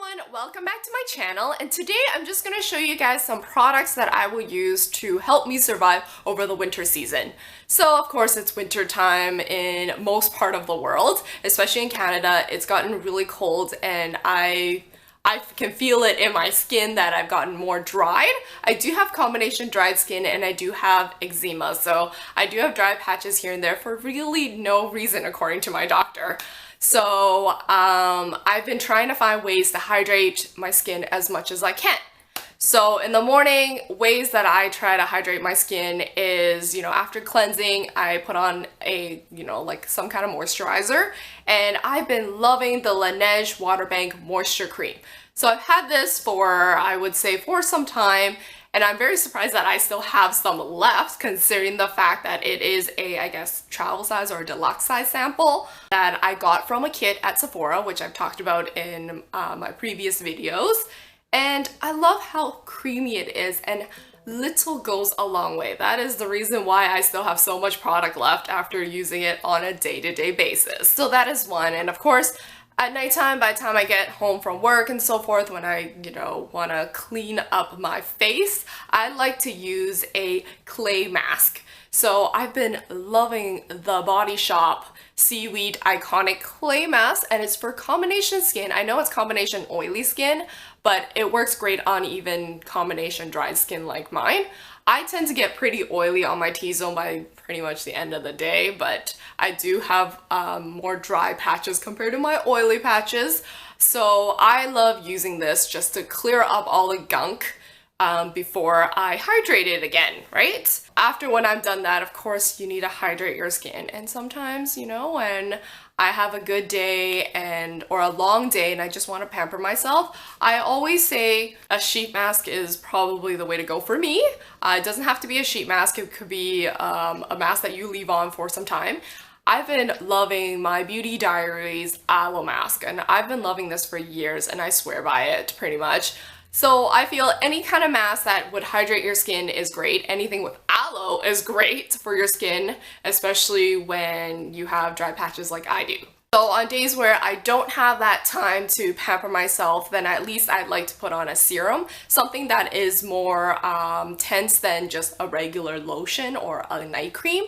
everyone, welcome back to my channel, and today I'm just going to show you guys some products that I will use to help me survive over the winter season. So of course it's winter time in most part of the world, especially in Canada. It's gotten really cold and I can feel it in my skin that I've gotten more dried. I do have combination dried skin and I do have eczema, so I do have dry patches here and there for really no reason according to my doctor. So I've been trying to find ways to hydrate my skin as much as I can. So in the morning, ways that I try to hydrate my skin is, after cleansing, I put on a, like some kind of moisturizer, and I've been loving the Laneige Water Bank Moisture Cream. So I've had this for, I would say, for some time, and I'm very surprised that I still have some left, considering the fact that it is a, I guess, travel size or deluxe size sample that I got from a kit at Sephora, which I've talked about in my previous videos. And I love how creamy it is, and little goes a long way. That is the reason why I still have so much product left after using it on a day-to-day basis. So that is one. And of course, at nighttime, by the time I get home from work and so forth, when I, want to clean up my face, I like to use a clay mask. So I've been loving the Body Shop Seaweed Iconic Clay Mask, and it's for combination skin. I know it's combination oily skin, but it works great on even combination dry skin like mine. I tend to get pretty oily on my T-zone by pretty much the end of the day, but I do have more dry patches compared to my oily patches. So I love using this just to clear up all the gunk before I hydrate it again, right? After when I've done that, of course, you need to hydrate your skin. And sometimes, when I have a good day or a long day and I just want to pamper myself, I always say a sheet mask is probably the way to go for me. It doesn't have to be a sheet mask. It could be a mask that you leave on for some time. I've been loving my Beauty Diaries Aloe mask, and I've been loving this for years, and I swear by it pretty much. So I feel any kind of mask that would hydrate your skin is great. Anything with aloe is great for your skin, especially when you have dry patches like I do. So on days where I don't have that time to pamper myself, then at least I'd like to put on a serum, something that is more tense than just a regular lotion or a night cream.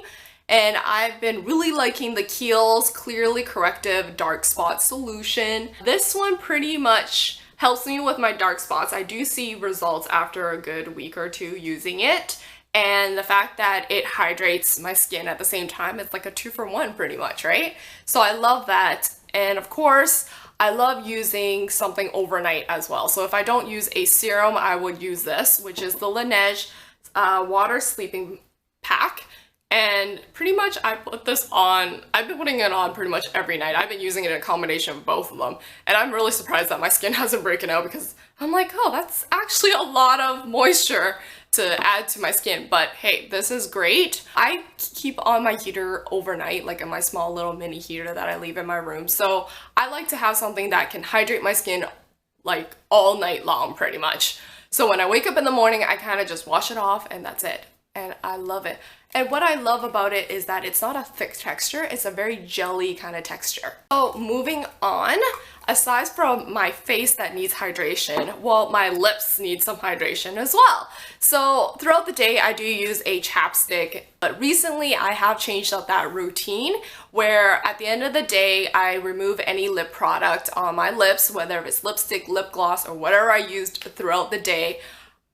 And I've been really liking the Kiehl's Clearly Corrective Dark Spot Solution. This one pretty much helps me with my dark spots. I do see results after a good week or two using it. And the fact that it hydrates my skin at the same time, it's like a 2-for-1 pretty much, right? So I love that. And of course, I love using something overnight as well. So if I don't use a serum, I would use this, which is the Laneige Water Sleeping Pack. And pretty much I put this on, I've been putting it on pretty much every night. I've been using it in a combination of both of them. And I'm really surprised that my skin hasn't broken out, because I'm like, oh, that's actually a lot of moisture to add to my skin. But hey, this is great. I keep on my heater overnight, like in my small little mini heater that I leave in my room. So I like to have something that can hydrate my skin like all night long pretty much. So when I wake up in the morning, I kind of just wash it off and that's it. And I love it. And what I love about it is that it's not a thick texture, it's a very jelly kind of texture. So moving on, aside from my face that needs hydration, well, my lips need some hydration as well. So throughout the day, I do use a chapstick, but recently I have changed up that routine where at the end of the day, I remove any lip product on my lips, whether it's lipstick, lip gloss, or whatever I used throughout the day.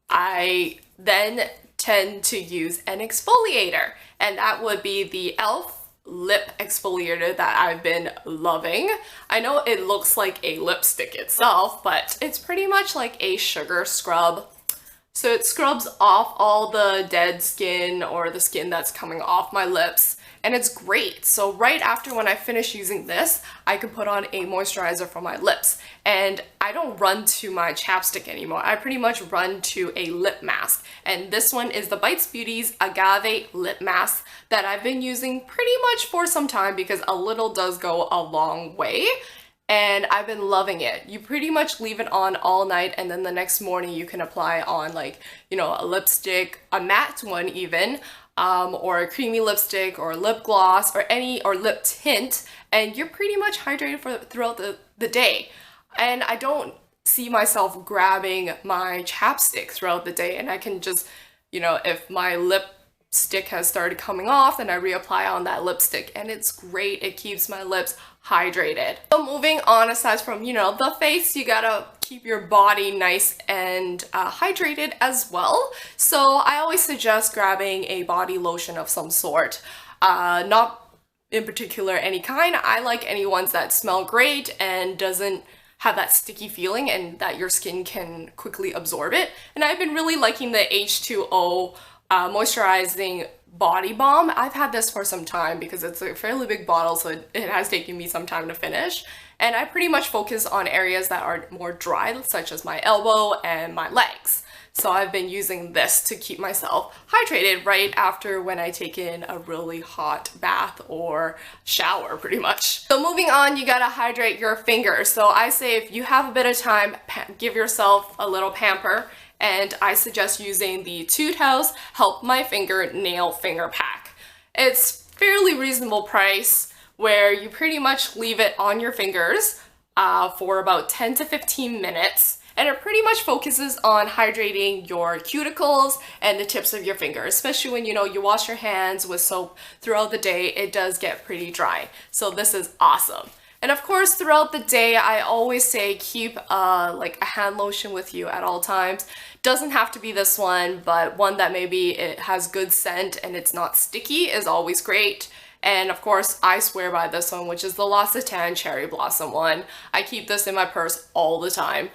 I then tend to use an exfoliator, and that would be the e.l.f. Lip Exfoliator that I've been loving. I know it looks like a lipstick itself, but it's pretty much like a sugar scrub. So it scrubs off all the dead skin or the skin that's coming off my lips, and it's great. So right after when I finish using this, I can put on a moisturizer for my lips. And I don't run to my chapstick anymore. I pretty much run to a lip mask. And this one is the Bites Beauty's Agave Lip Mask that I've been using pretty much for some time, because a little does go a long way. And I've been loving it. You pretty much leave it on all night, and then the next morning you can apply on like, a lipstick, a matte one even, or a creamy lipstick or lip gloss or lip tint, and you're pretty much hydrated throughout the day. And I don't see myself grabbing my chapstick throughout the day, and I can just, you know, if my lipstick has started coming off, then I reapply on that lipstick, and it's great. It keeps my lips hydrated. So moving on, aside from, you know, the face, you gotta keep your body nice and hydrated as well. So I always suggest grabbing a body lotion of some sort. Not in particular any kind. I like any ones that smell great and doesn't have that sticky feeling and that your skin can quickly absorb it. And I've been really liking the H2O Moisturizing Body Balm. I've had this for some time because it's a fairly big bottle, so it has taken me some time to finish. And I pretty much focus on areas that are more dry, such as my elbow and my legs. So I've been using this to keep myself hydrated right after when I take in a really hot bath or shower, pretty much. So moving on, you gotta hydrate your fingers. So I say if you have a bit of time, give yourself a little pamper, and I suggest using the Etude House Help My Finger Nail Finger Pack. It's fairly reasonable price, where you pretty much leave it on your fingers for about 10 to 15 minutes. And it pretty much focuses on hydrating your cuticles and the tips of your fingers, especially when, you know, you wash your hands with soap throughout the day. It does get pretty dry. So this is awesome. And of course, throughout the day, I always say keep like a hand lotion with you at all times. Doesn't have to be this one, but one that maybe it has good scent and it's not sticky is always great. And of course, I swear by this one, which is the Loccitane Cherry Blossom one. I keep this in my purse all the time,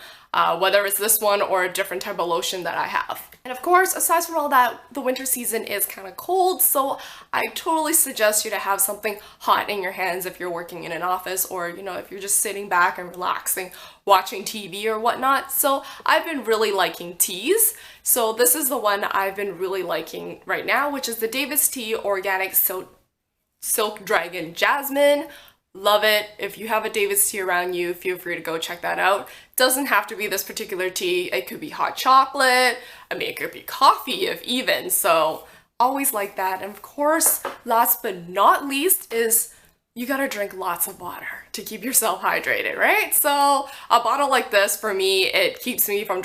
whether it's this one or a different type of lotion that I have. And of course, aside from all that, the winter season is kind of cold, so I totally suggest you to have something hot in your hands if you're working in an office, or, you know, if you're just sitting back and relaxing, watching TV or whatnot. So I've been really liking teas. So this is the one I've been really liking right now, which is the Ebates.ca Organic Silk Dragon Jasmine. Love it. If you have a Ebates.ca around you, feel free to go check that out. Doesn't have to be this particular tea. It could be hot chocolate. I mean, it could be coffee if even. So always like that. And of course, last but not least is you gotta drink lots of water to keep yourself hydrated, right? So a bottle like this, for me, it keeps me from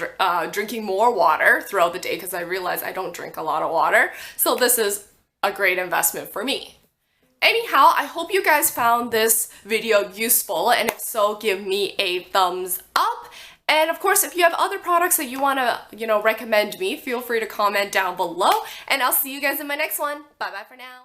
drinking more water throughout the day because I realize I don't drink a lot of water. So this is a great investment for me. Anyhow, I hope you guys found this video useful, and if so, give me a thumbs up. And of course, if you have other products that you want to, you know, recommend me, feel free to comment down below, and I'll see you guys in my next one. Bye bye for now.